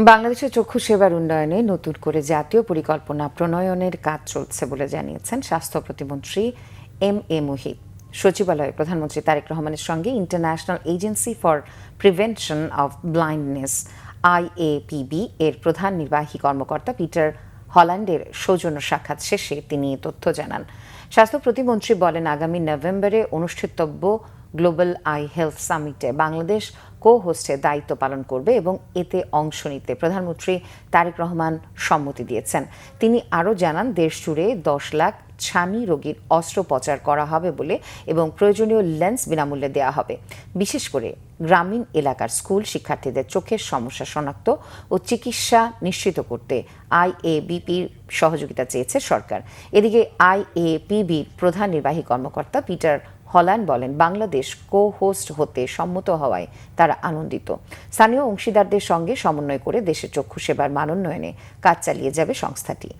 বাংলাদেশের চক্ষু সেবার উন্নয়নে নতুন করে জাতীয় পরিকল্পনা প্রণয়নের কাজ চলছে বলে জানিয়েছেন স্বাস্থ্য প্রতিমন্ত্রী এম মুহিত। সচিবালয়ে প্রধানমন্ত্রী তারেক রহমানের সঙ্গে international agency for prevention of blindness IAPB এর প্রধান নির্বাহী কর্মকর্তা পিটার হল্যান্ডের সৌজন্য সাক্ষাৎ শেষে তিনি এ তথ্য জানান। স্বাস্থ্য প্রতিমন্ত্রী বলেন, আগামী নভেম্বরে অনুষ্ঠিতব্য গ্লোবাল আই হেলথ সামিটে বাংলাদেশ কো-হোস্টের দায়িত্ব পালন করবে এবং এতে অংশ নিতে প্রধানমন্ত্রী তারেক রহমান সম্মতি দিয়েছেন। তিনি আরও জানান, দেশ জুড়ে 10 লাখ ছানি রোগীর অস্ত্রোপচার করা হবে বলে এবং প্রয়োজনীয় লেন্স বিনামূল্যে দেওয়া হবে। বিশেষ করে গ্রামীণ এলাকার স্কুল শিক্ষার্থীদের চোখের সমস্যা শনাক্ত ও চিকিৎসা নিশ্চিত করতে IABPর সহযোগিতা চেয়েছে সরকার। এদিকে IAPBর প্রধান নির্বাহী কর্মকর্তা পিটার হল্যান্ড বলেন, বাংলাদেশ কো-হোস্ট হতে সম্মত হওয়ায় তারা আনন্দিত। স্থানীয় অংশীদারদের সঙ্গে সমন্বয় করে দেশের চক্ষু সেবার মানোন্নয়নে কাজ চালিয়ে যাবে সংস্থাটি।